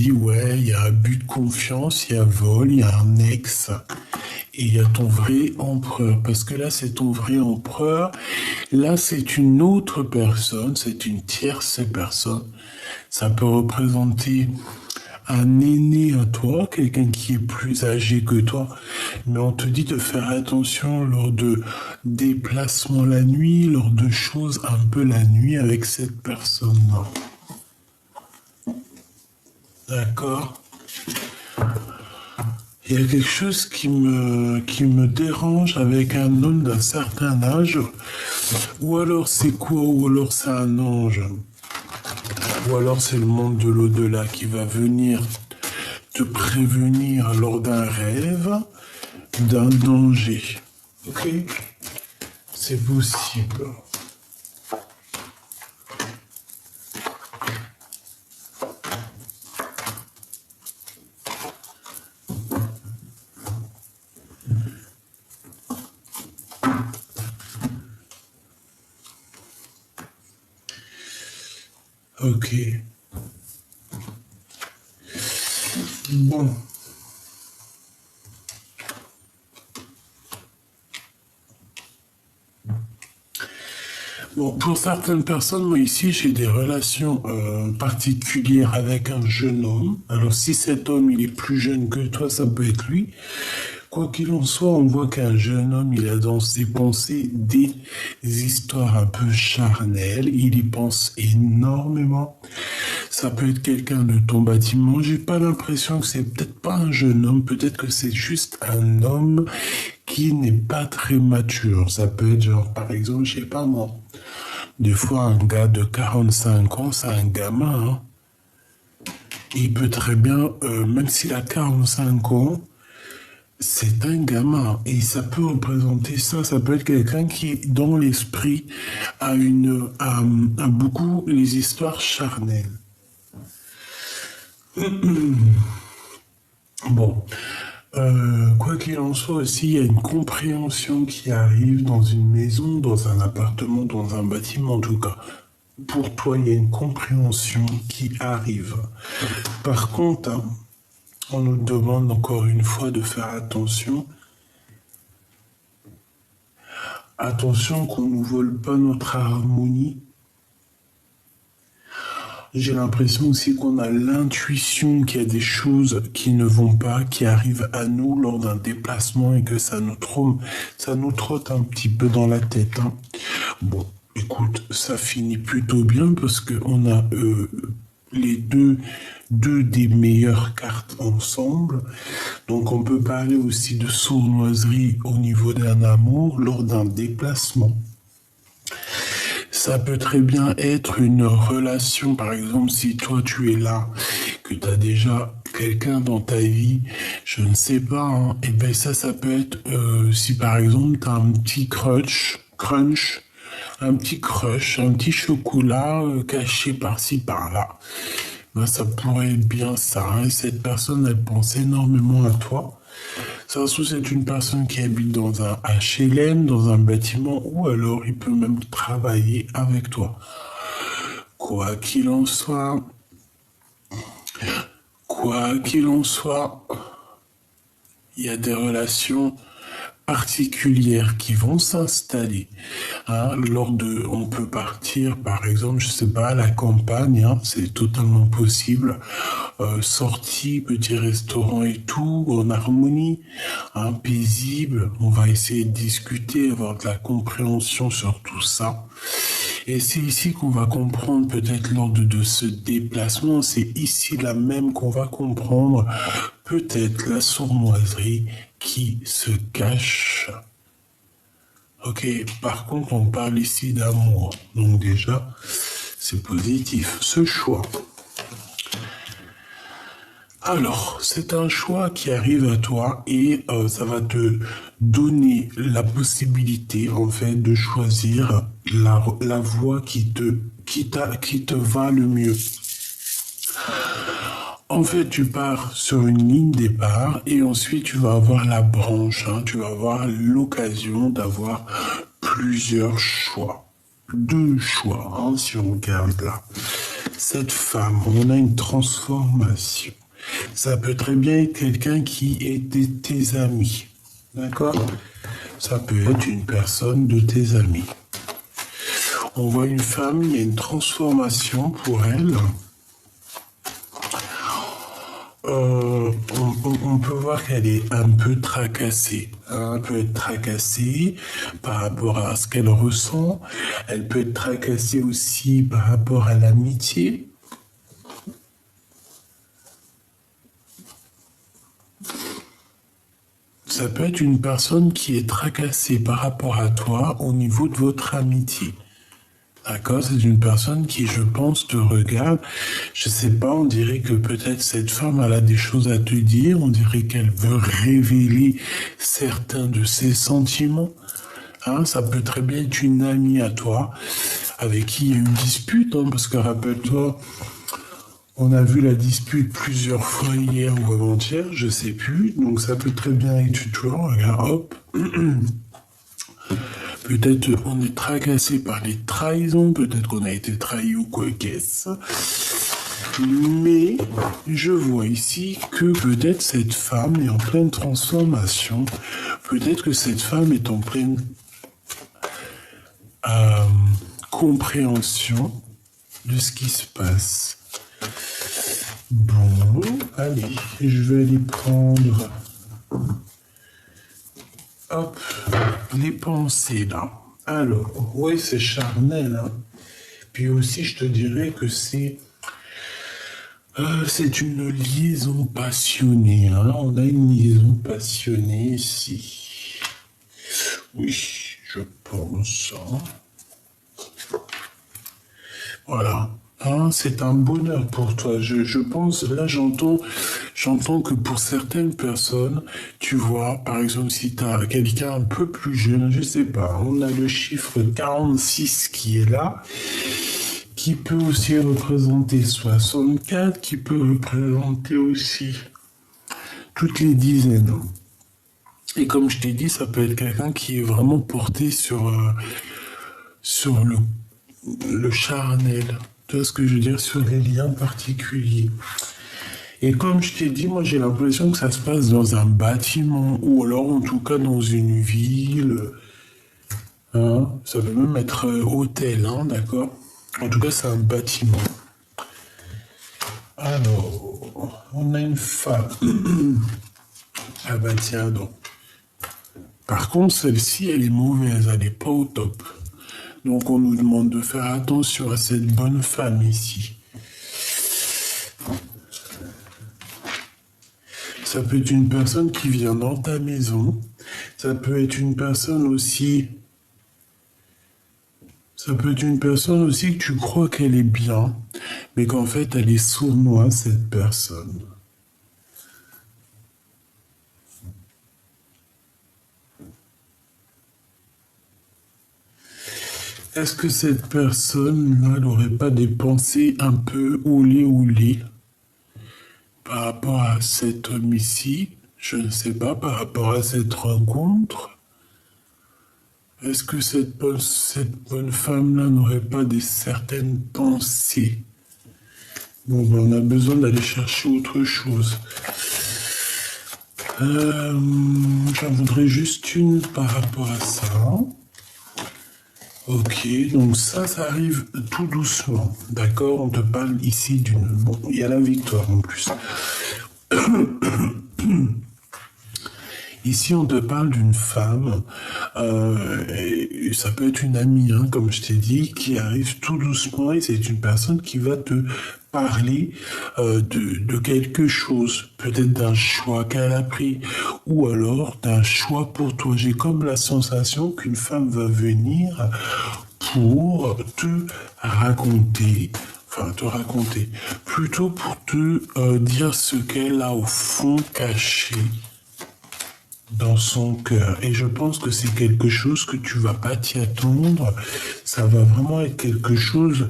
dit, ouais, il y a abus de confiance, il y a vol, il y a un ex, et il y a ton vrai empereur. Parce que là, c'est ton vrai empereur. Là, c'est une autre personne, c'est une tierce personne. Ça peut représenter un aîné à toi, quelqu'un qui est plus âgé que toi, mais on te dit de faire attention lors de déplacements la nuit, lors de choses un peu la nuit avec cette personne-là. D'accord? Il y a quelque chose qui me dérange avec un homme d'un certain âge, ou alors c'est quoi, ou alors c'est un ange, ou alors c'est le monde de l'au-delà qui va venir te prévenir lors d'un rêve d'un danger. Ok? C'est possible. Ok. Bon. Bon, pour certaines personnes, moi ici, j'ai des relations particulières avec un jeune homme. Alors, si cet homme, il est plus jeune que toi, ça peut être lui. Quoi qu'il en soit, on voit qu'un jeune homme, il a dans ses pensées des histoires un peu charnelles. Il y pense énormément. Ça peut être quelqu'un de ton bâtiment. J'ai pas l'impression que c'est peut-être pas un jeune homme. Peut-être que c'est juste un homme qui n'est pas très mature. Ça peut être genre, par exemple, je sais pas moi. Des fois, un gars de 45 ans, c'est un gamin. Hein. Il peut très bien, même s'il a 45 ans, c'est un gamin. Et ça peut représenter ça. Ça peut être quelqu'un qui, dans l'esprit, a beaucoup les histoires charnelles. Bon. Quoi qu'il en soit aussi, il y a une compréhension qui arrive dans une maison, dans un appartement, dans un bâtiment en tout cas. Pour toi, il y a une compréhension qui arrive. Par contre, hein, on nous demande encore une fois de faire attention. Attention qu'on ne vole pas notre harmonie. J'ai l'impression aussi qu'on a l'intuition qu'il y a des choses qui ne vont pas, qui arrivent à nous lors d'un déplacement et que ça nous trotte un petit peu dans la tête. Hein. Bon, écoute, ça finit plutôt bien parce qu'on a les deux des meilleures cartes ensemble. Donc on peut parler aussi de sournoiserie au niveau d'un amour lors d'un déplacement. Ça peut très bien être une relation, par exemple, si toi tu es là, que tu as déjà quelqu'un dans ta vie, je ne sais pas, hein, et ben ça peut être si par exemple tu as un petit un petit chocolat caché par-ci par-là. Ben, ça pourrait être bien ça, hein, et cette personne, elle pense énormément à toi. Ça se trouve, c'est une personne qui habite dans un HLM, dans un bâtiment, ou alors il peut même travailler avec toi. Quoi qu'il en soit, quoi qu'il en soit, il y a des relations particulières qui vont s'installer. Hein, on peut partir, par exemple, je sais pas, à la campagne, hein, c'est totalement possible. Sortie, petit restaurant et tout, en harmonie, hein, paisible. On va essayer de discuter, avoir de la compréhension sur tout ça. Et c'est ici qu'on va comprendre, peut-être lors de ce déplacement, c'est ici là même qu'on va comprendre peut-être la sournoiserie qui se cache. Ok, par contre, on parle ici d'amour. Donc déjà, c'est positif, ce choix. Alors, c'est un choix qui arrive à toi et ça va te donner la possibilité, en fait, de choisir la voie qui te va le mieux. En fait, tu pars sur une ligne départ et ensuite tu vas avoir la branche, hein, tu vas avoir l'occasion d'avoir plusieurs choix. Deux choix, hein, si on regarde là. cette femme, on a une transformation. Ça peut très bien être quelqu'un qui était tes amis. D'accord? Ça peut être une personne de tes amis. On voit une femme, il y a une transformation pour elle. On peut voir qu'elle est un peu tracassée. Elle peut être tracassée par rapport à ce qu'elle ressent. Elle peut être tracassée aussi par rapport à l'amitié. Ça peut être une personne qui est tracassée par rapport à toi au niveau de votre amitié. D'accord, c'est une personne qui, je pense, te regarde. Je sais pas, on dirait que peut-être cette femme, elle a des choses à te dire. On dirait qu'elle veut révéler certains de ses sentiments. Hein, ça peut très bien être une amie à toi, avec qui il y a une dispute, hein, parce que rappelle-toi, on a vu la dispute plusieurs fois hier ou avant-hier, je sais plus. Donc ça peut très bien être toujours, regarde, hop. Peut-être on est tracassé par les trahisons, peut-être qu'on a été trahi ou quoi qu'est-ce. Mais je vois ici que peut-être cette femme est en pleine transformation. Peut-être que cette femme est en pleine compréhension de ce qui se passe. Bon, allez, je vais aller prendre... Hop, les pensées là. Alors, ouais, c'est charnel. Hein. Puis aussi, je te dirais que c'est une liaison passionnée. Hein. On a une liaison passionnée ici. Oui, je pense. Hein. Voilà. Hein, c'est un bonheur pour toi. Je pense, là j'entends que pour certaines personnes, tu vois, par exemple si tu as quelqu'un un peu plus jeune, je sais pas, on a le chiffre 46 qui est là, qui peut aussi représenter 64, qui peut représenter aussi toutes les dizaines. Et comme je t'ai dit, ça peut être quelqu'un qui est vraiment porté sur le charnel. Tu vois ce que je veux dire, sur les liens particuliers. Et comme je t'ai dit, moi j'ai l'impression que ça se passe dans un bâtiment, ou alors en tout cas dans une ville. Hein, ça peut même être hôtel, hein, d'accord? En tout cas, c'est un bâtiment. Alors, on a une femme. Ah bah tiens donc. Par contre, celle-ci, elle est mauvaise, elle n'est pas au top. Donc on nous demande de faire attention à cette bonne femme ici. Ça peut être une personne qui vient dans ta maison. Ça peut être une personne aussi... Ça peut être une personne aussi que tu crois qu'elle est bien, mais qu'en fait elle est sournoise, cette personne. Est-ce que cette personne-là n'aurait pas des pensées un peu oulé par rapport à cet homme ici? Je ne sais pas, par rapport à cette rencontre. Est-ce que cette bonne femme-là n'aurait pas certaines pensées? Bon, ben, on a besoin d'aller chercher autre chose. J'en voudrais juste une par rapport à ça. Ok, donc ça arrive tout doucement, d'accord? On te parle ici d'une... Bon, il y a la victoire en plus. Ici, on te parle d'une femme, et ça peut être une amie, hein, comme je t'ai dit, qui arrive tout doucement, et c'est une personne qui va te parler de quelque chose, peut-être d'un choix qu'elle a pris, ou alors d'un choix pour toi. J'ai comme la sensation qu'une femme va venir pour te raconter, plutôt pour te dire ce qu'elle a au fond caché dans son cœur. Et je pense que c'est quelque chose que tu vas pas t'y attendre. Ça va vraiment être quelque chose,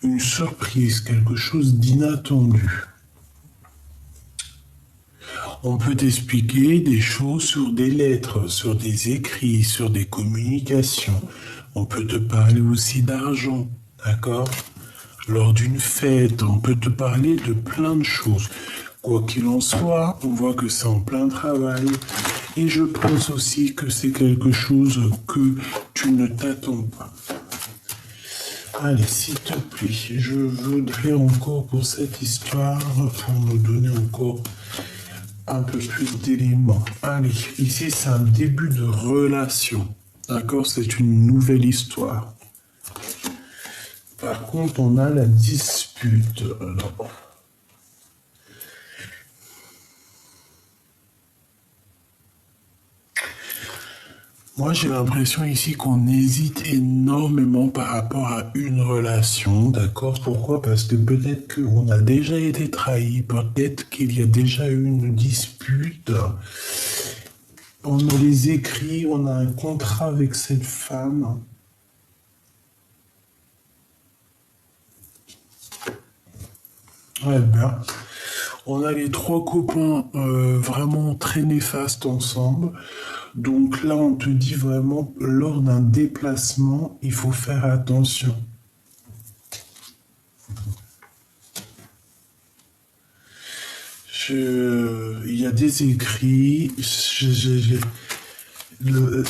une surprise, quelque chose d'inattendu. On peut t'expliquer des choses sur des lettres, sur des écrits, sur des communications. On peut te parler aussi d'argent, d'accord? lors d'une fête, on peut te parler de plein de choses. Quoi qu'il en soit, on voit que c'est en plein travail. Et je pense aussi que c'est quelque chose que tu ne t'attends pas. Allez, s'il te plaît, je voudrais encore pour cette histoire, pour nous donner encore un peu plus d'éléments. Allez, ici c'est un début de relation. D'accord, c'est une nouvelle histoire. Par contre, on a la dispute. Alors, moi, j'ai l'impression ici qu'on hésite énormément par rapport à une relation, d'accord? Pourquoi? Parce que peut-être qu'on a déjà été trahi, peut-être qu'il y a déjà eu une dispute. On a les écrits, on a un contrat avec cette femme. Ouais, ben, on a les trois copains vraiment très néfastes ensemble. Donc là, on te dit vraiment, lors d'un déplacement, il faut faire attention. Il y a des écrits,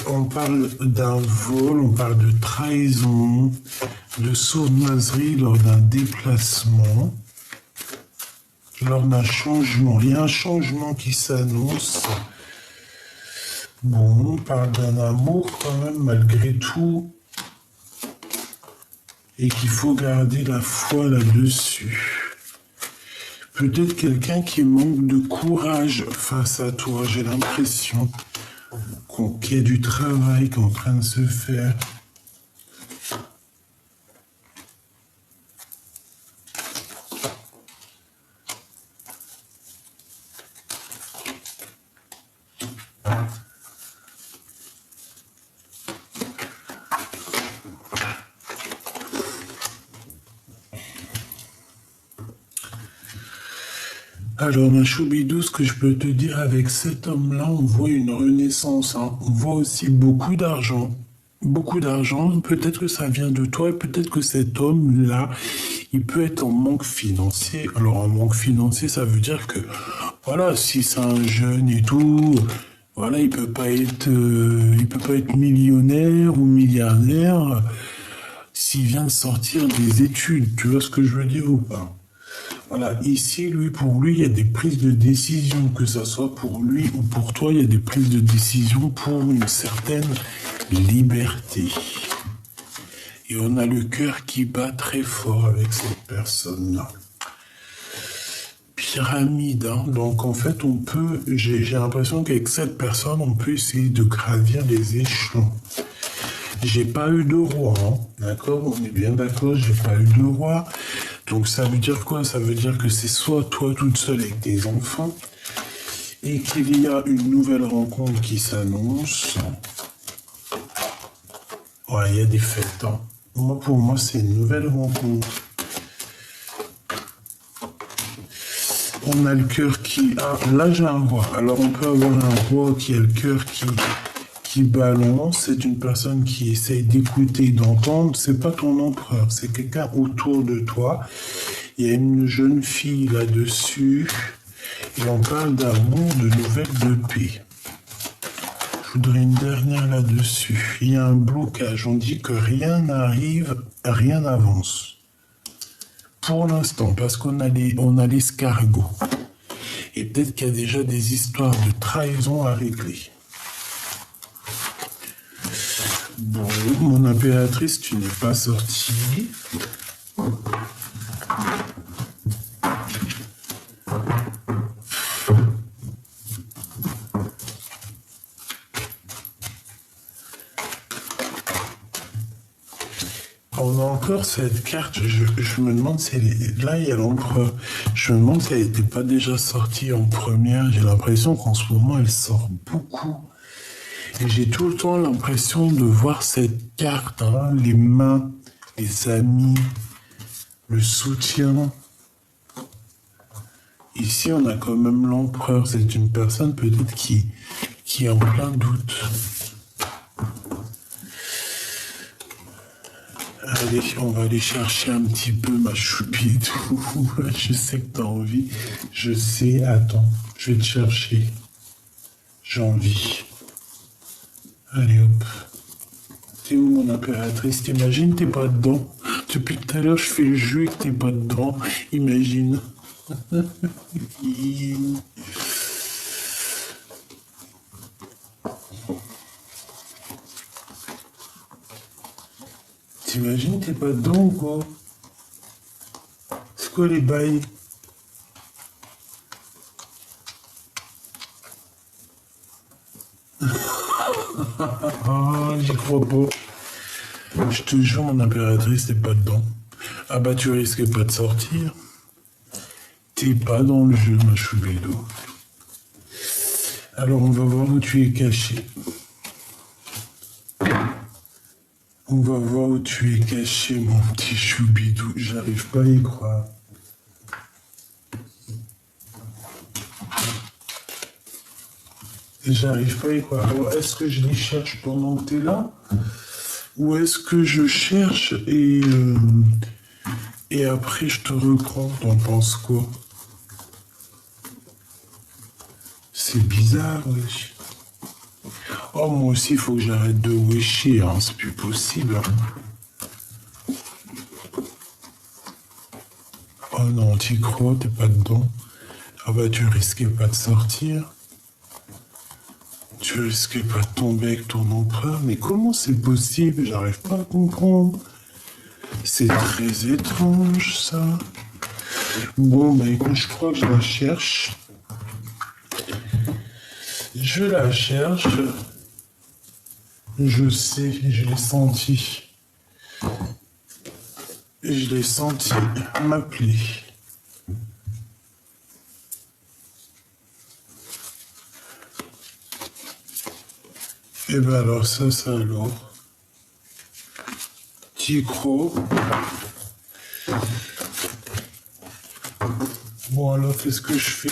on parle d'un vol, on parle de trahison, de sournoiserie lors d'un déplacement, lors d'un changement. Il y a un changement qui s'annonce. Bon, on parle d'un amour quand même, malgré tout, et qu'il faut garder la foi là-dessus. Peut-être quelqu'un qui manque de courage face à toi, j'ai l'impression qu'il y a du travail qui est en train de se faire. Alors, ma choubidou, ce que je peux te dire avec cet homme-là, on voit une renaissance, hein. On voit aussi beaucoup d'argent. Beaucoup d'argent, peut-être que ça vient de toi, et peut-être que cet homme-là, il peut être en manque financier. Alors, en manque financier, ça veut dire que, voilà, si c'est un jeune et tout, voilà, il peut pas être millionnaire ou milliardaire s'il vient de sortir des études. Tu vois ce que je veux dire ou pas? Voilà, ici, pour lui, il y a des prises de décision, que ce soit pour lui ou pour toi, il y a des prises de décision pour une certaine liberté. Et on a le cœur qui bat très fort avec cette personne-là. Pyramide, hein. Donc en fait, j'ai l'impression qu'avec cette personne, on peut essayer de gravir les échelons. J'ai pas eu de roi, hein. D'accord? On est bien d'accord, j'ai pas eu de roi. Donc ça veut dire quoi? Ça veut dire que c'est soit toi toute seule avec tes enfants et qu'il y a une nouvelle rencontre qui s'annonce. Ouais, il y a des fêtes, hein. Pour moi, c'est une nouvelle rencontre. On a le cœur qui... Ah, là, j'ai un roi. Alors, on peut avoir un roi qui a le cœur qui balance. C'est une personne qui essaye d'écouter, d'entendre. C'est pas ton empereur, c'est quelqu'un autour de toi. Il y a une jeune fille là-dessus. Et on parle d'amour, de nouvelles de paix. Je voudrais une dernière là-dessus. Il y a un blocage. On dit que rien n'arrive, rien n'avance. Pour l'instant, parce qu'on a l'escargot. Et peut-être qu'il y a déjà des histoires de trahison à régler. Bon, mon impératrice, tu n'es pas sortie. On a encore cette carte, je me demande si là il y a l'empereur, je me demande si elle n'était pas déjà sortie en première, j'ai l'impression qu'en ce moment elle sort beaucoup. Et j'ai tout le temps l'impression de voir cette carte, hein, les mains, les amis, le soutien. Ici on a quand même l'empereur, c'est une personne peut-être qui est en plein doute. Allez, on va aller chercher un petit peu ma choupidou. Je sais que t'as envie. Je sais, attends, je vais te chercher. J'ai envie. Allez hop. T'es où mon impératrice? T'imagines, t'es pas dedans. Depuis tout à l'heure, je fais le jeu et que t'es pas dedans. Imagine. T'imagines, t'es pas dedans ou quoi? C'est quoi les bails? Ah, j'y crois pas. Je te jure, mon impératrice, t'es pas dedans. Ah bah, tu risques pas de sortir. T'es pas dans le jeu, ma choubidou. Alors, on va voir où tu es caché. On va voir où tu es caché, mon petit choubidou. J'arrive pas à y croire. J'arrive pas à y croire. Alors, est-ce que je les cherche pendant que t'es là? Ou est-ce que je cherche et après je te reprends? T'en penses quoi? C'est bizarre, wesh. Oh, moi aussi, il faut que j'arrête de wecher, hein. C'est plus possible. Oh non, t'y crois, t'es pas dedans. Ah bah, tu risquais pas de sortir. Tu risquais pas de tomber avec ton empereur. Mais comment c'est possible? J'arrive pas à comprendre. C'est très étrange, ça. Bon, bah écoute, je crois que je la cherche. Je la cherche. Je sais, je l'ai senti. Je l'ai senti m'appeler. Et ben alors ça alors. T'y crois? Bon alors qu'est-ce que je fais?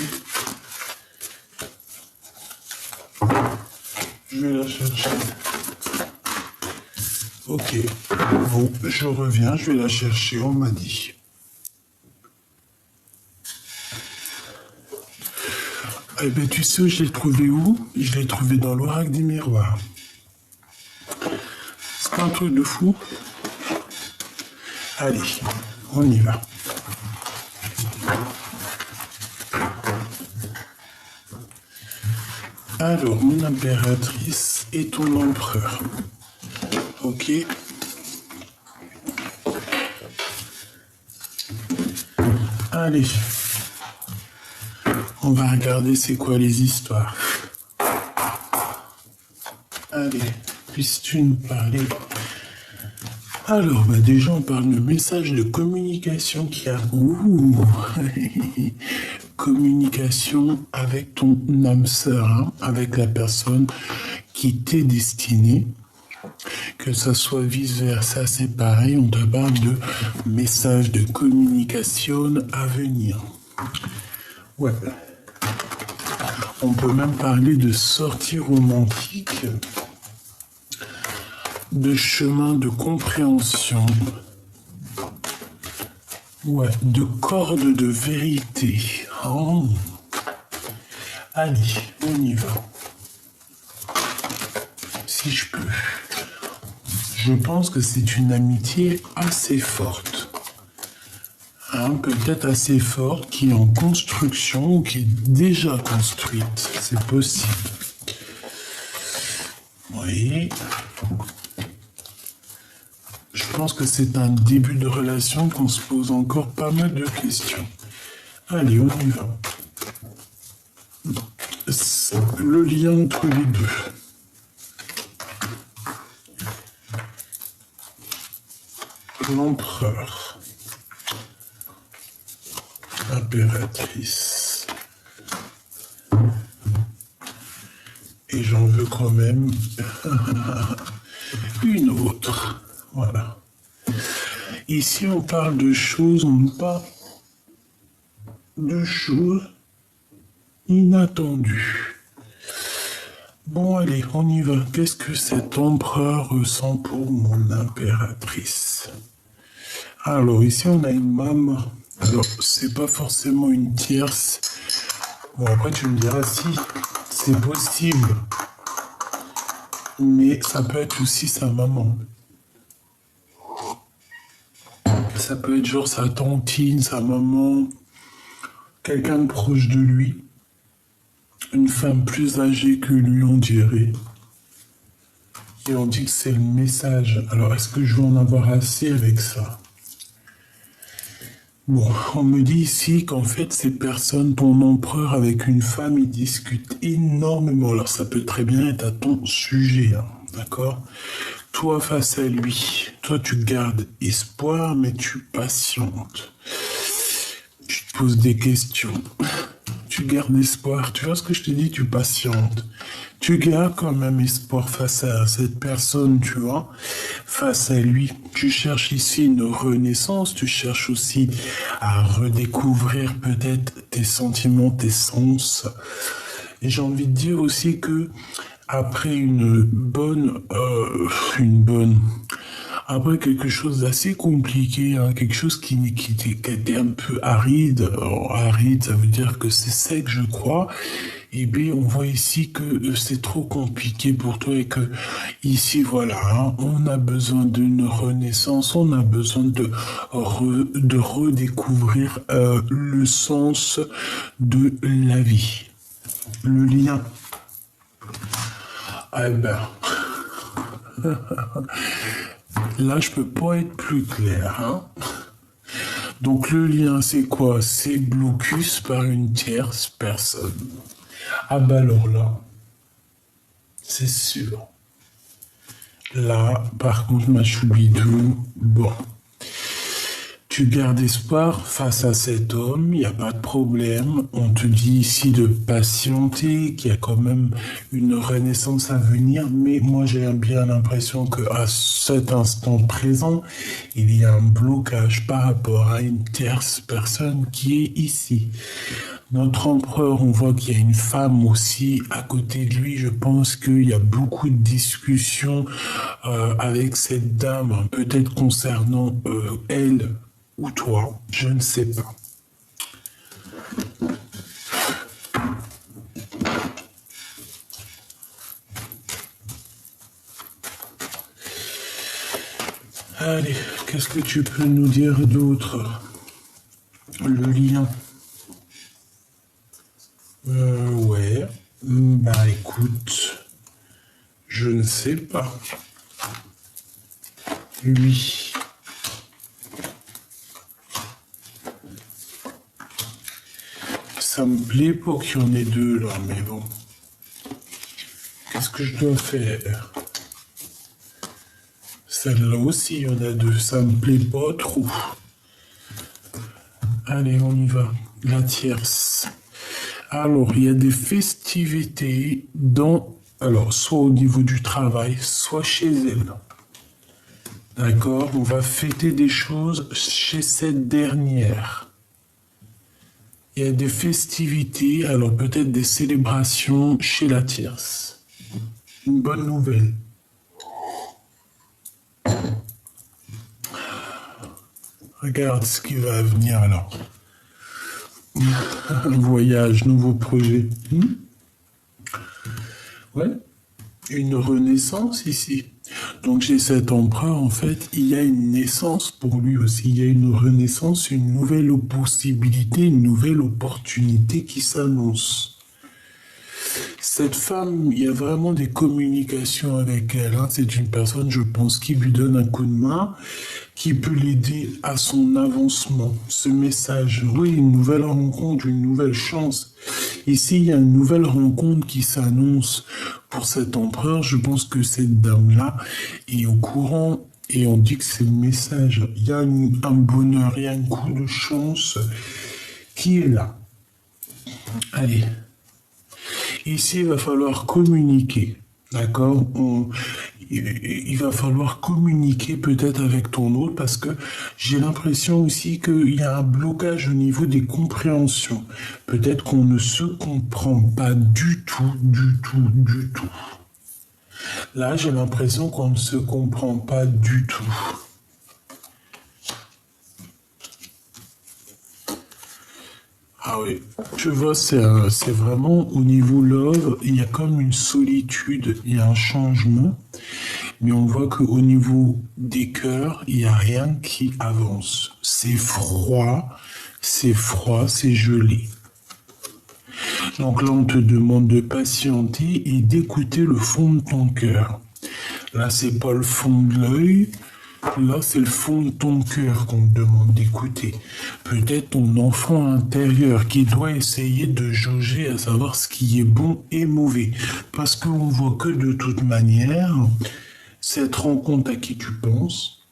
Je vais la chercher. Ok. Bon, je reviens, je vais la chercher, on m'a dit. Eh ben tu sais, je l'ai trouvé où? Je l'ai trouvé dans l'Oracle des miroirs. C'est un truc de fou. Allez, on y va. Alors, mon impératrice et ton empereur. Ok. Allez. On va regarder c'est quoi les histoires. Allez, puisses-tu nous parler? Alors, bah déjà, on parle de message de communication qui a... Ouh. Communication avec ton âme sœur, hein, avec la personne qui t'est destinée. Que ça soit vice-versa, c'est pareil. On te parle de message de communication à venir. Ouais. On peut même parler de sortie romantique, de chemin de compréhension, ouais, de corde de vérité. Oh. Allez, on y va. Si je peux. Je pense que c'est une amitié assez forte. Hein, peut-être assez forte, qui est en construction ou qui est déjà construite. C'est possible. Oui. Je pense que c'est un début de relation qu'on se pose encore pas mal de questions. Allez, on y va. Le lien entre les deux. L'empereur. Impératrice. Et j'en veux quand même une autre. Voilà. Ici, on parle de choses, on parle de choses inattendues. Bon, allez, on y va. Qu'est-ce que cet empereur ressent pour mon impératrice? Alors, ici, on a une maman. Alors, c'est pas forcément une tierce. Bon, après, tu me diras si c'est possible. Mais ça peut être aussi sa maman. Ça peut être genre sa tantine, sa maman, quelqu'un de proche de lui. Une femme plus âgée que lui, on dirait. Et on dit que c'est le message. Alors, est-ce que je vais en avoir assez avec ça? Bon, on me dit ici qu'en fait, ces personnes, ton empereur avec une femme, ils discutent énormément. Alors, ça peut très bien être à ton sujet, hein, d'accord? Toi, face à lui, toi, tu gardes espoir, mais tu patientes. Tu te poses des questions. Tu gardes espoir. Tu vois ce que je te dis? Tu patientes. Tu gardes quand même espoir face à cette personne, tu vois, face à lui. Tu cherches ici une renaissance, tu cherches aussi à redécouvrir peut-être tes sentiments, tes sens. Et j'ai envie de dire aussi que après après quelque chose d'assez compliqué, hein, quelque chose qui était un peu aride. Alors, aride, ça veut dire que c'est sec, je crois. Et bien, on voit ici que c'est trop compliqué pour toi et que ici, voilà, hein, on a besoin d'une renaissance, on a besoin de redécouvrir le sens de la vie, le lien. Eh ben, là, je peux pas être plus clair, hein. Donc, le lien, c'est quoi? C'est blocus par une tierce personne. Ah bah alors là, c'est sûr. Là, par contre, ma choubidou, bon. Tu gardes espoir face à cet homme, il n'y a pas de problème. On te dit ici de patienter, qu'il y a quand même une renaissance à venir, mais moi j'ai bien l'impression qu'à cet instant présent, il y a un blocage par rapport à une tierce personne qui est ici. Notre empereur, on voit qu'il y a une femme aussi à côté de lui. Je pense qu'il y a beaucoup de discussions avec cette dame, peut-être concernant elle ou toi, je ne sais pas. Allez, qu'est-ce que tu peux nous dire d'autre? Le lien. Ouais. Bah écoute, je ne sais pas. Lui. Ça me plaît pas qu'il y en ait deux là, mais bon. Qu'est-ce que je dois faire? Celle-là aussi, il y en a deux. Ça me plaît pas trop. Allez, on y va. La tierce. Alors, il y a des festivités alors, soit au niveau du travail, soit chez elle. D'accord? On va fêter des choses chez cette dernière. Il y a des festivités, alors peut-être des célébrations chez la tierce. Une bonne nouvelle. Regarde ce qui va venir alors. Un voyage, nouveau projet. Ouais, une renaissance ici. Donc chez cet empereur, en fait, il y a une naissance pour lui aussi. Il y a une renaissance, une nouvelle possibilité, une nouvelle opportunité qui s'annonce. Cette femme, il y a vraiment des communications avec elle, hein. C'est une personne, je pense, qui lui donne un coup de main, qui peut l'aider à son avancement. Ce message, oui, une nouvelle rencontre, une nouvelle chance. Ici, il y a une nouvelle rencontre qui s'annonce pour cet empereur. Je pense que cette dame-là est au courant et on dit que c'est le message. Il y a un bonheur, il y a un coup de chance qui est là. Allez. Ici, il va falloir communiquer, d'accord? Il va falloir communiquer peut-être avec ton autre parce que j'ai l'impression aussi qu'il y a un blocage au niveau des compréhensions. Peut-être qu'on ne se comprend pas du tout, du tout, du tout. Là, j'ai l'impression qu'on ne se comprend pas du tout. Ah oui, tu vois, c'est vraiment au niveau love, il y a comme une solitude, il y a un changement, mais on voit qu'au niveau des cœurs, il n'y a rien qui avance. C'est froid, c'est gelé. Donc là, on te demande de patienter et d'écouter le fond de ton cœur. Là, c'est pas le fond de l'œil. Là, c'est le fond de ton cœur qu'on te demande d'écouter. Peut-être ton enfant intérieur qui doit essayer de jauger à savoir ce qui est bon et mauvais. Parce qu'on voit que de toute manière, cette rencontre à qui tu penses,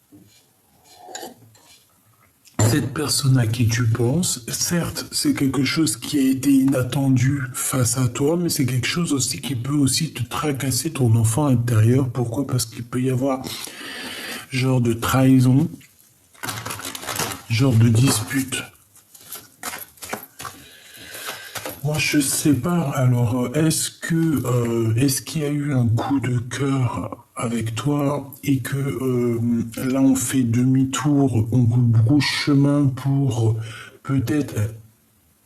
cette personne à qui tu penses, certes, c'est quelque chose qui a été inattendu face à toi, mais c'est quelque chose aussi qui peut aussi te tracasser ton enfant intérieur. Pourquoi? Parce qu'il peut y avoir genre de trahison, genre de dispute. Moi, je sais pas. Alors, est-ce qu'il y a eu un coup de cœur avec toi et que là, on fait demi-tour, on brouche chemin pour peut-être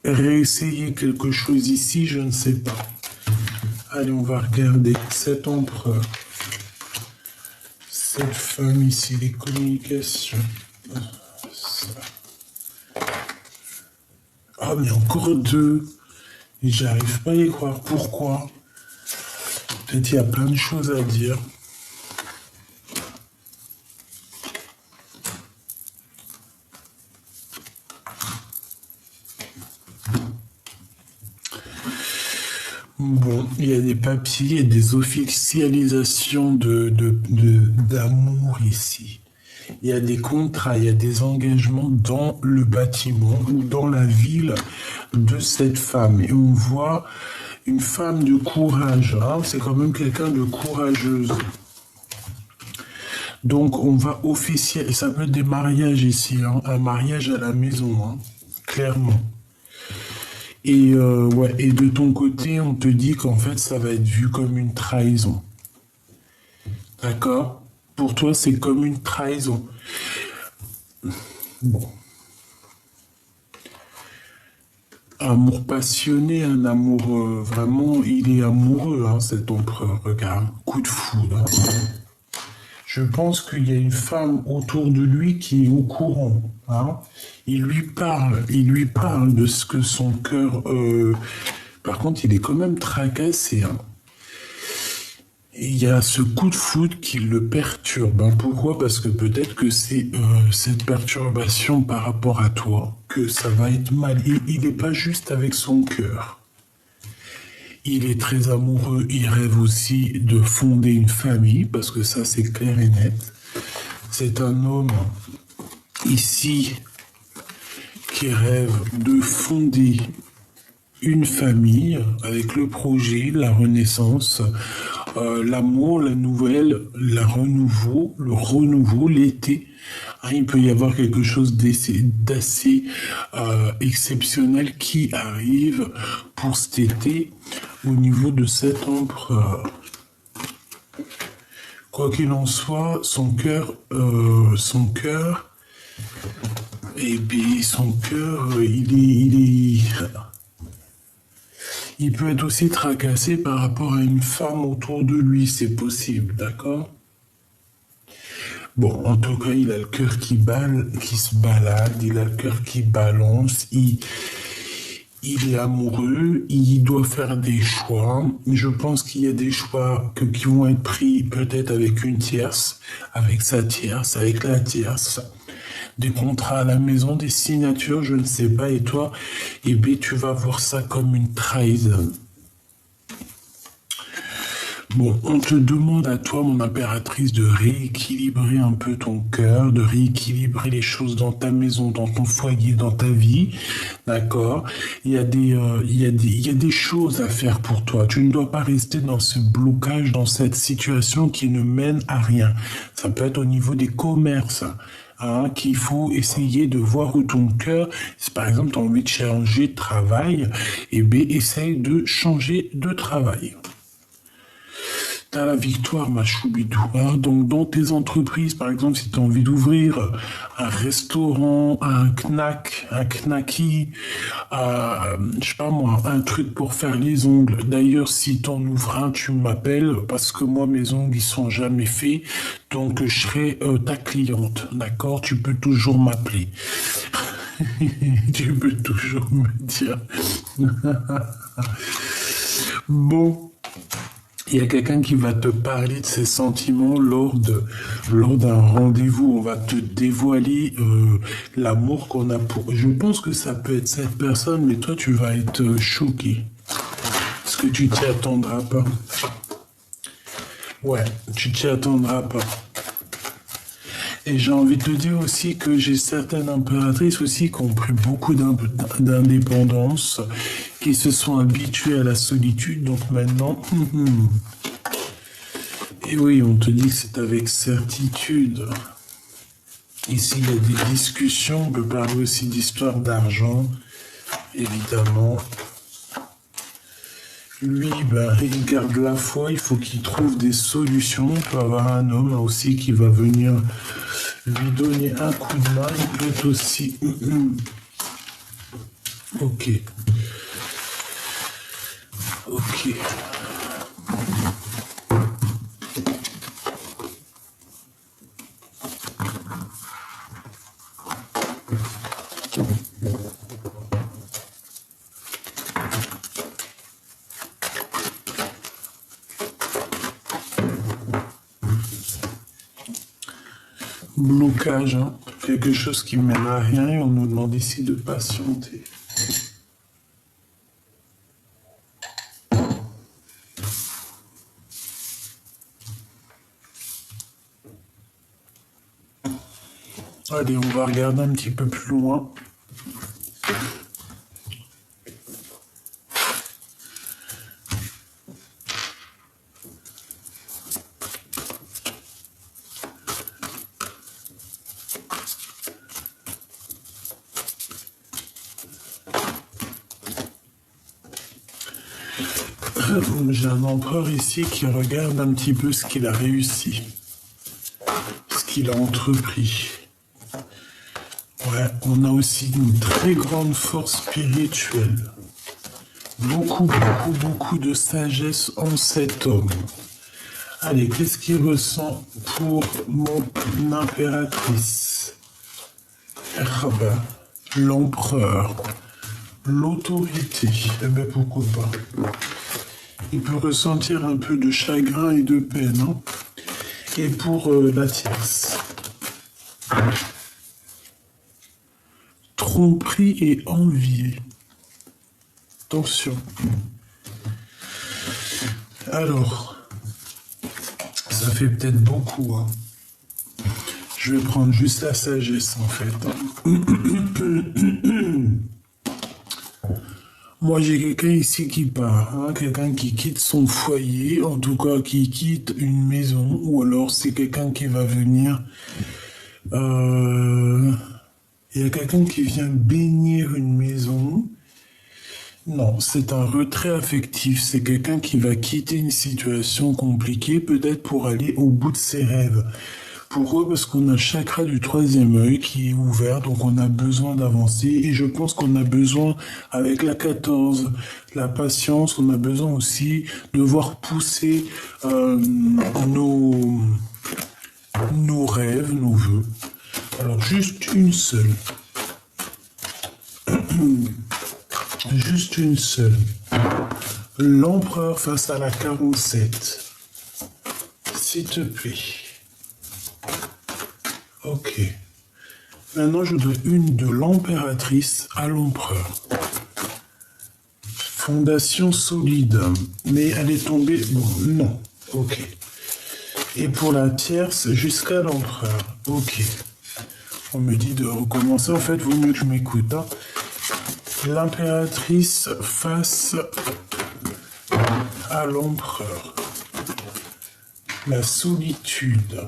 réessayer quelque chose ici, je ne sais pas. Allez, on va regarder cet empereur, cette femme ici, les communications. Ça. Ah, mais encore deux. J'arrive pas à y croire. Pourquoi? Peut-être il y a plein de choses à dire. Bon, il y a des papiers, il y a des officialisations d'amour ici. Il y a des contrats, il y a des engagements dans le bâtiment ou dans la ville de cette femme. Et on voit une femme de courage. Hein, c'est quand même quelqu'un de courageuse. Donc on va officialiser, ça peut être des mariages ici, hein, un mariage à la maison, hein, clairement. Et ouais, et de ton côté, on te dit qu'en fait, ça va être vu comme une trahison. D'accord? Pour toi, c'est comme une trahison. Bon. Amour passionné, un amour vraiment, il est amoureux, hein, cet empereur. Regarde, coup de foudre. Hein. Je pense qu'il y a une femme autour de lui qui est au courant. Hein. Il lui parle de ce que son cœur. Par contre, il est quand même tracassé. Hein. Il y a ce coup de foudre qui le perturbe. Hein. Pourquoi? Parce que peut-être que c'est cette perturbation par rapport à toi que ça va être mal. Il n'est pas juste avec son cœur. Il est très amoureux. Il rêve aussi de fonder une famille, parce que ça, c'est clair et net. C'est un homme ici qui rêve de fonder une famille avec le projet, la renaissance, l'amour, la nouvelle, le renouveau, l'été. Hein, il peut y avoir quelque chose d'assez exceptionnel qui arrive pour cet été au niveau de cet empereur. Quoi qu'il en soit, son cœur, et puis son cœur, il peut être aussi tracassé par rapport à une femme autour de lui, c'est possible, d'accord? Bon, en tout cas, il a le cœur qui se balade, il a le cœur qui balance, il est amoureux, il doit faire des choix. Je pense qu'il y a des choix qui vont être pris peut-être avec une tierce, avec sa tierce, avec la tierce. Des contrats à la maison, des signatures, je ne sais pas. Et toi, eh bien, tu vas voir ça comme une trahison. Bon, on te demande à toi, mon impératrice, de rééquilibrer un peu ton cœur, de rééquilibrer les choses dans ta maison, dans ton foyer, dans ta vie, d'accord? Il y a des choses à faire pour toi. Tu ne dois pas rester dans ce blocage, dans cette situation qui ne mène à rien. Ça peut être au niveau des commerces. Hein, qu'il faut essayer de voir où ton cœur, si par exemple tu as envie de changer de travail, eh bien essaye de changer de travail. T'as la victoire, ma choubidou. Hein. Donc, dans tes entreprises, par exemple, si tu as envie d'ouvrir un restaurant, un knack, un knacky, je sais pas moi, un truc pour faire les ongles. D'ailleurs, si t'en ouvres un, tu m'appelles parce que moi, mes ongles, ils sont jamais faits. Donc, je serai ta cliente. D'accord? Tu peux toujours m'appeler. Tu peux toujours me dire. Bon. Il y a quelqu'un qui va te parler de ses sentiments lors d'un rendez-vous. On va te dévoiler l'amour qu'on a pour. Je pense que ça peut être cette personne, mais toi, tu vas être choqué. Parce que tu t'y attendras pas. Ouais, tu t'y attendras pas. Et j'ai envie de te dire aussi que j'ai certaines impératrices aussi qui ont pris beaucoup d'indépendance, qui se sont habituées à la solitude. Donc maintenant, et oui, on te dit que c'est avec certitude. Ici, il y a des discussions, on peut parler aussi d'histoire d'argent, évidemment. Lui, ben, il garde la foi, il faut qu'il trouve des solutions. On peut avoir un homme aussi qui va venir lui donner un coup de main. Il peut être aussi... Ok. Ok. Blocage, hein. Quelque chose qui mène à rien et on nous demande ici de patienter. Allez, on va regarder un petit peu plus loin. J'ai un empereur ici qui regarde un petit peu ce qu'il a réussi, ce qu'il a entrepris. Ouais, on a aussi une très grande force spirituelle. Beaucoup de sagesse en cet homme. Allez, qu'est-ce qu'il ressent pour mon impératrice? L'empereur, l'autorité. Eh bien, pourquoi pas? Il peut ressentir un peu de chagrin et de peine. Hein. Et pour la tierce. Tromperie et envier. Attention. Alors, ça fait peut-être beaucoup. Hein. Je vais prendre juste la sagesse en fait. Moi, j'ai quelqu'un ici qui part, hein, quelqu'un qui quitte son foyer, en tout cas qui quitte une maison, ou alors c'est quelqu'un qui va venir. Il y a quelqu'un qui vient bénir une maison. Non, c'est un retrait affectif. C'est quelqu'un qui va quitter une situation compliquée, peut-être pour aller au bout de ses rêves. Pourquoi? Parce qu'on a le chakra du troisième œil qui est ouvert, donc on a besoin d'avancer. Et je pense qu'on a besoin, avec la 14, la patience, on a besoin aussi de voir pousser nos rêves, nos vœux. Alors, juste une seule. Juste une seule. L'empereur face à la 47. S'il te plaît. Ok. Maintenant, je veux une de l'impératrice à l'empereur. Fondation solide. Mais elle est tombée... Bon, non. Ok. Et pour la tierce, jusqu'à l'empereur. Ok. On me dit de recommencer. En fait, vaut mieux que je m'écoute. Hein. L'impératrice face à l'empereur. La solitude.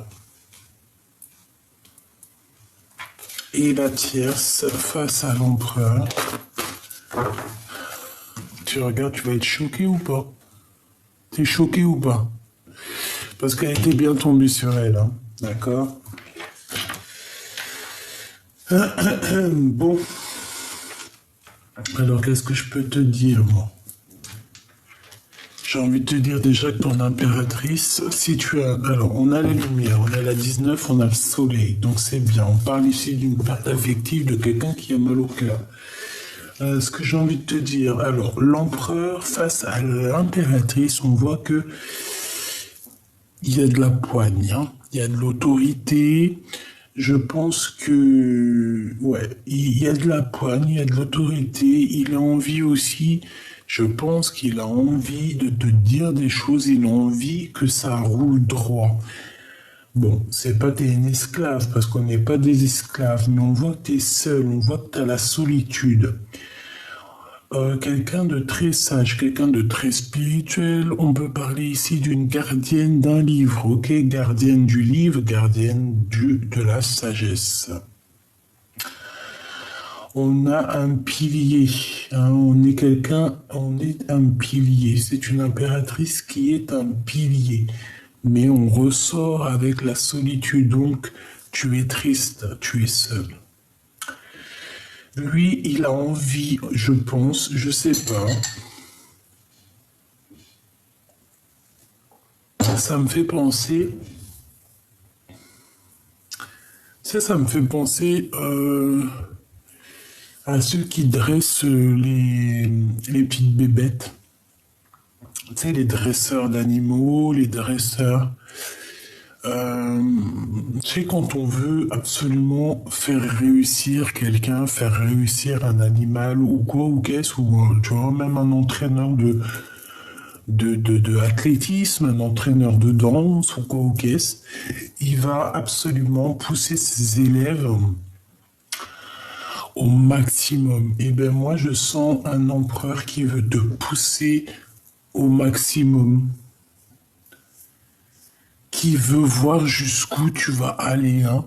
Et la tierce face à l'empereur. Tu regardes, tu vas être choqué ou pas? T'es choqué ou pas? Parce qu'elle était bien tombée sur elle, hein. D'accord? Bon, alors qu'est-ce que je peux te dire, moi? J'ai envie de te dire déjà que ton impératrice, si tu as... Alors, on a les lumières, on a la 19, on a le soleil, donc c'est bien. On parle ici d'une perte affective de quelqu'un qui a mal au cœur. Ce que j'ai envie de te dire, alors, l'empereur face à l'impératrice, on voit que il y a de la poigne, hein, il y a de l'autorité. Je pense que, ouais, il y a de la poigne, il y a de l'autorité. Il a envie aussi, je pense qu'il a envie de te dire des choses. Il a envie que ça roule droit. Bon, c'est pas t'es une esclave, parce qu'on n'est pas des esclaves, mais on voit que t'es seul, on voit que t'as la solitude. Quelqu'un de très sage, quelqu'un de très spirituel. On peut parler ici d'une gardienne d'un livre, ok? Gardienne du livre, gardienne de la sagesse. On a un pilier, hein, on est un pilier. C'est une impératrice qui est un pilier. Mais on ressort avec la solitude, donc tu es triste, tu es seul. Lui, il a envie, je pense, je sais pas. Ça me fait penser. Ça me fait penser à ceux qui dressent les petites bébêtes. Tu sais, les dresseurs d'animaux, les dresseurs. Tu sais, quand on veut absolument faire réussir quelqu'un, faire réussir un animal ou quoi, ou qu'est-ce, ou tu vois, même un entraîneur de athlétisme, un entraîneur de danse ou quoi, ou qu'est-ce, il va absolument pousser ses élèves au maximum. Et ben moi, je sens un empereur qui veut te pousser au maximum, qui veut voir jusqu'où tu vas aller, hein,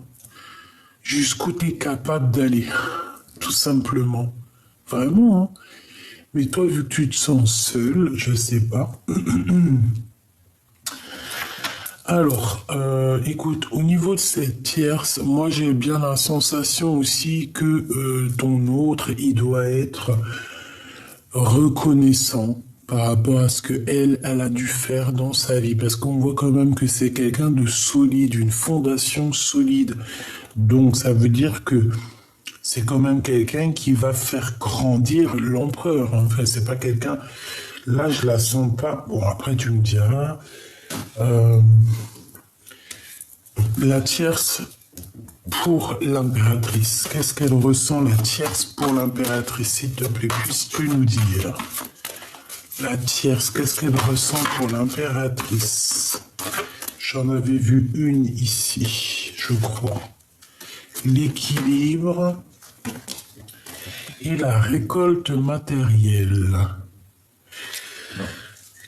jusqu'où tu es capable d'aller, tout simplement. Vraiment, hein. Mais toi, vu que tu te sens seul, je sais pas. Alors, écoute, au niveau de cette tierce, moi j'ai bien la sensation aussi que ton autre, il doit être reconnaissant par rapport à ce que elle a dû faire dans sa vie, parce qu'on voit quand même que c'est quelqu'un de solide, une fondation solide. Donc ça veut dire que c'est quand même quelqu'un qui va faire grandir l'empereur. Enfin, c'est pas quelqu'un. Là, je la sens pas. Bon, après, tu me diras. La tierce pour l'impératrice. Qu'est-ce qu'elle ressent, la tierce pour l'impératrice? S'il te plaît, puisses-tu nous dire? La tierce, qu'est-ce qu'elle ressent pour l'impératrice? J'en avais vu une ici, je crois. L'équilibre et la récolte matérielle.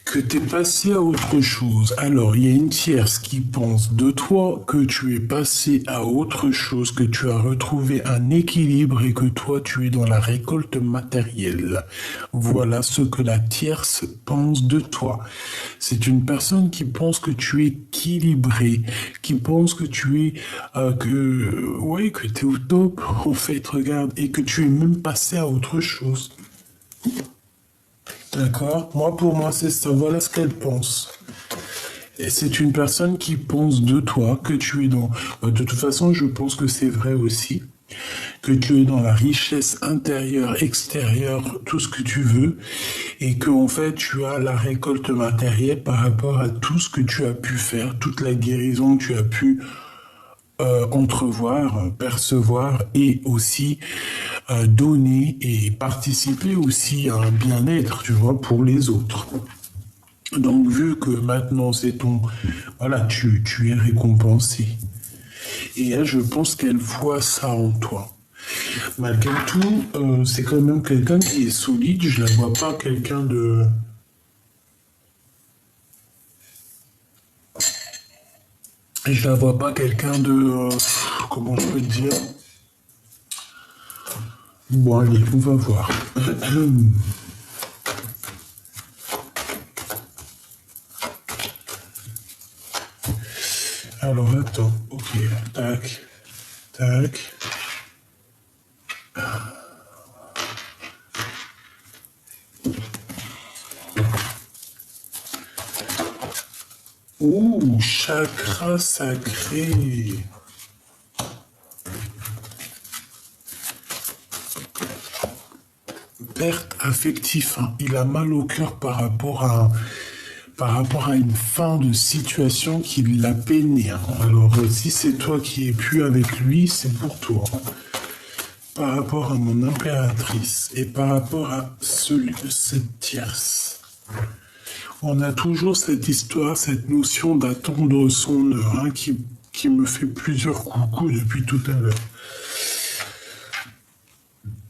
Que tu es passé à autre chose. Alors, il y a une tierce qui pense de toi que tu es passé à autre chose, que tu as retrouvé un équilibre et que toi, tu es dans la récolte matérielle. Voilà ce que la tierce pense de toi. C'est une personne qui pense que tu es équilibré, qui pense que tu es, que tu es au top, en fait, regarde, et que tu es même passé à autre chose. D'accord? Moi, pour moi, c'est ça. Voilà ce qu'elle pense. Et c'est une personne qui pense de toi, que tu es dans... De toute façon, je pense que c'est vrai aussi. Que tu es dans la richesse intérieure, extérieure, tout ce que tu veux. Et que, en fait, tu as la récolte matérielle par rapport à tout ce que tu as pu faire, toute la guérison que tu as pu entrevoir, percevoir et aussi donner et participer aussi à un bien-être, tu vois, pour les autres. Donc, vu que maintenant c'est ton... Voilà, tu es récompensé. Et elle, je pense qu'elle voit ça en toi. Malgré tout, c'est quand même quelqu'un qui est solide. Je la vois pas quelqu'un de... Je la vois pas quelqu'un de... comment je peux te dire? Bon, allez, on va voir. Alors, attends. Ok. Tac. Tac. Ouh, chakra sacré. Perte affective, hein. Il a mal au cœur par rapport à une fin de situation qui l'a peiné, hein. Alors, si c'est toi qui es plus avec lui, c'est pour toi, hein. Par rapport à mon impératrice et par rapport à cette tierce. On a toujours cette histoire, cette notion d'attendre son heure, hein, qui me fait plusieurs coucous depuis tout à l'heure.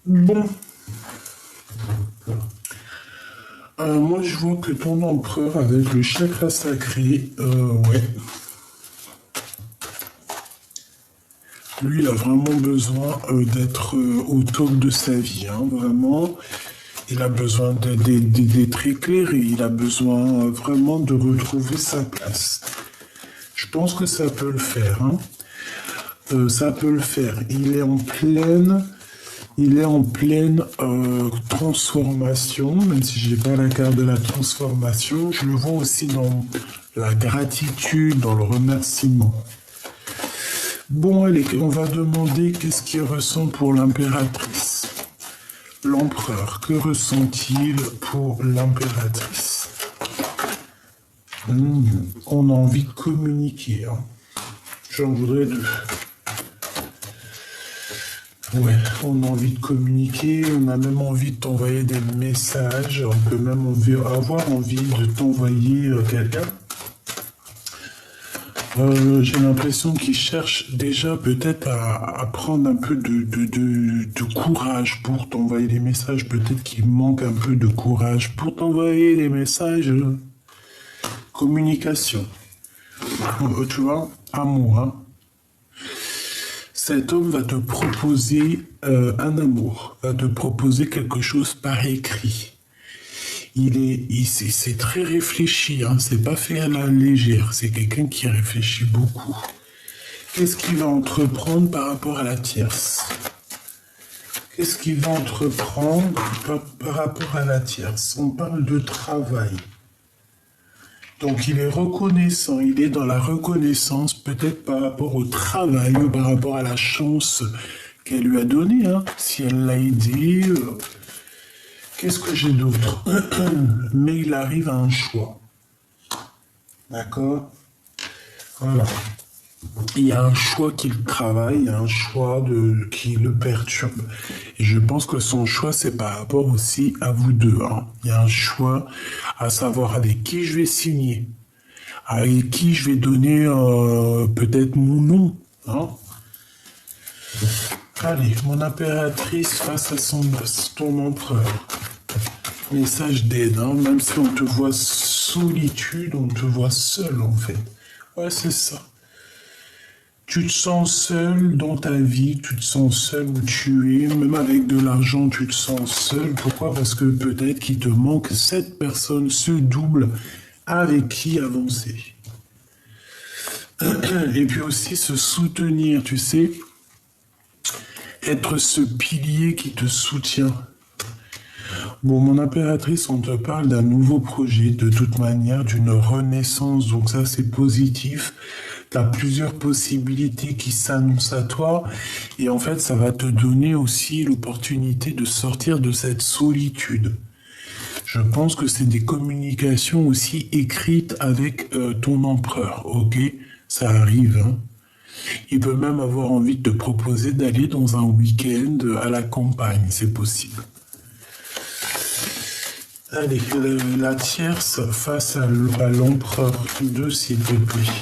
Bon. Moi, je vois que ton empereur avec le chakra sacré, ouais. Lui, il a vraiment besoin d'être au top de sa vie, hein, vraiment. Il a besoin d'être éclairé, il a besoin vraiment de retrouver sa place. Je pense que ça peut le faire, hein. Ça peut le faire. Il est en pleine transformation, même si j'ai pas la carte de la transformation. Je le vois aussi dans la gratitude, dans le remerciement. Bon, allez, on va demander qu'est-ce qu'il ressent pour l'impératrice. L'empereur, que ressent-il pour l'impératrice? On a envie de communiquer, hein. J'en voudrais deux. Ouais, on a envie de communiquer, on a même envie de t'envoyer des messages, on peut même avoir envie de t'envoyer quelqu'un. J'ai l'impression qu'il cherche déjà peut-être à prendre un peu de courage pour t'envoyer des messages. Peut-être qu'il manque un peu de courage pour t'envoyer des messages. Communication. Tu vois, amour, hein. Cet homme va te proposer un amour, va te proposer quelque chose par écrit. C'est très réfléchi, hein, c'est pas fait à la légère, c'est quelqu'un qui réfléchit beaucoup. Qu'est-ce qu'il va entreprendre par rapport à la tierce? Qu'est-ce qu'il va entreprendre par rapport à la tierce? On parle de travail. Donc il est reconnaissant, il est dans la reconnaissance, peut-être par rapport au travail ou par rapport à la chance qu'elle lui a donnée, hein, si elle l'a aidé. Qu'est-ce que j'ai d'autre? Mais il arrive à un choix. D'accord? Voilà. Il y a un choix qu'il travaille, il y a un choix qui le perturbe. Et je pense que son choix, c'est par rapport aussi à vous deux, hein. Il y a un choix à savoir avec qui je vais signer, avec qui je vais donner peut-être mon nom, hein. Allez, mon impératrice face à ton empereur. Message d'aide, hein. Même si on te voit solitude, on te voit seul en fait. Ouais, c'est ça. Tu te sens seul dans ta vie, tu te sens seul où tu es, même avec de l'argent, tu te sens seul. Pourquoi? Parce que peut-être qu'il te manque cette personne, ce double avec qui avancer. Et puis aussi se soutenir, tu sais, être ce pilier qui te soutient. Bon, mon impératrice, on te parle d'un nouveau projet, de toute manière, d'une renaissance, donc ça c'est positif. Tu as plusieurs possibilités qui s'annoncent à toi, et en fait ça va te donner aussi l'opportunité de sortir de cette solitude. Je pense que c'est des communications aussi écrites avec ton empereur, ok? Ça arrive, hein? Il peut même avoir envie de te proposer d'aller dans un week-end à la campagne, c'est possible. Allez, la tierce face à l'empereur 2, s'il te plaît.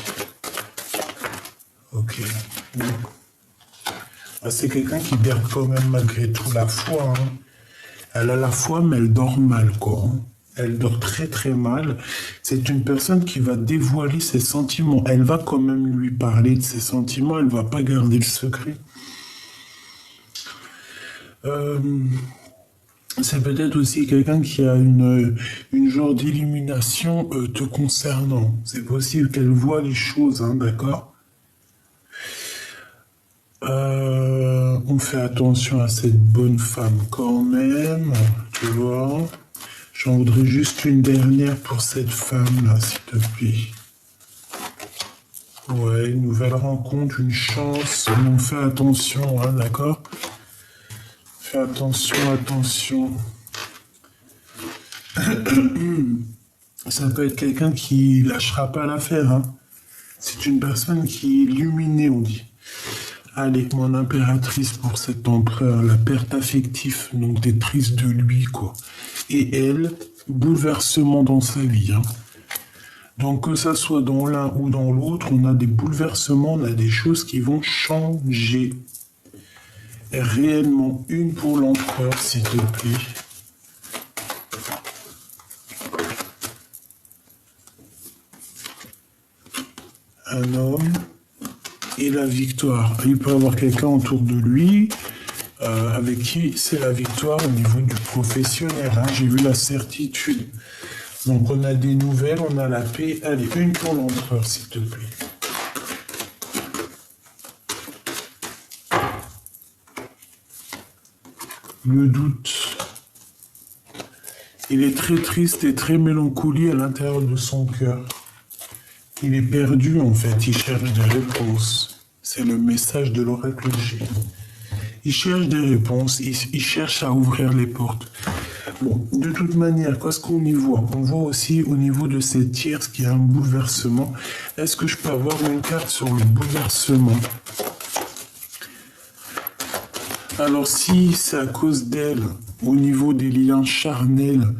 Ok. Ah, c'est quelqu'un qui garde quand même malgré tout la foi, hein. Elle a la foi, mais elle dort mal, quoi, hein. Elle dort très très mal. C'est une personne qui va dévoiler ses sentiments. Elle va quand même lui parler de ses sentiments. Elle va pas garder le secret. C'est peut-être aussi quelqu'un qui a une genre d'illumination te concernant. C'est possible qu'elle voit les choses, hein, d'accord? On fait attention à cette bonne femme quand même, tu vois. J'en voudrais juste une dernière pour cette femme-là, s'il te plaît. Ouais, une nouvelle rencontre, une chance. On fait attention, hein, d'accord? Fais attention, attention. Ça peut être quelqu'un qui lâchera pas l'affaire, hein. C'est une personne qui est illuminée, on dit. Allez, mon impératrice pour cet empereur, la perte affective, donc t'es triste de lui, quoi. Et elle, bouleversement dans sa vie, hein. Donc que ça soit dans l'un ou dans l'autre, on a des bouleversements, on a des choses qui vont changer. Réellement, une pour l'empereur, s'il te plaît. Un homme et la victoire. Il peut avoir quelqu'un autour de lui avec qui c'est la victoire au niveau du professionnel, hein. J'ai vu la certitude. Donc on a des nouvelles, on a la paix. Allez, une pour l'empereur, s'il te plaît. Le doute. Il est très triste et très mélancolique à l'intérieur de son cœur. Il est perdu en fait, il cherche des réponses. C'est le message de l'oracle G. Il cherche des réponses, il cherche à ouvrir les portes. Bon, de toute manière, qu'est-ce qu'on y voit? On voit aussi au niveau de cette tierce qu'il y a un bouleversement. Est-ce que je peux avoir une carte sur le bouleversement? Alors si c'est à cause d'elle, au niveau des liens charnels,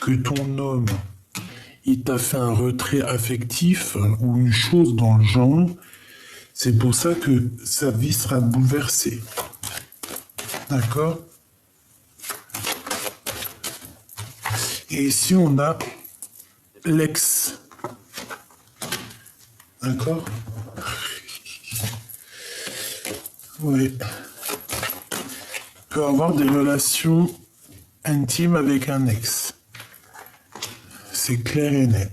que ton homme, il t'a fait un retrait affectif ou une chose dans le genre, c'est pour ça que sa vie sera bouleversée. D'accord? Et ici, on a l'ex. D'accord? Oui. Peut avoir des relations intimes avec un ex. C'est clair et net.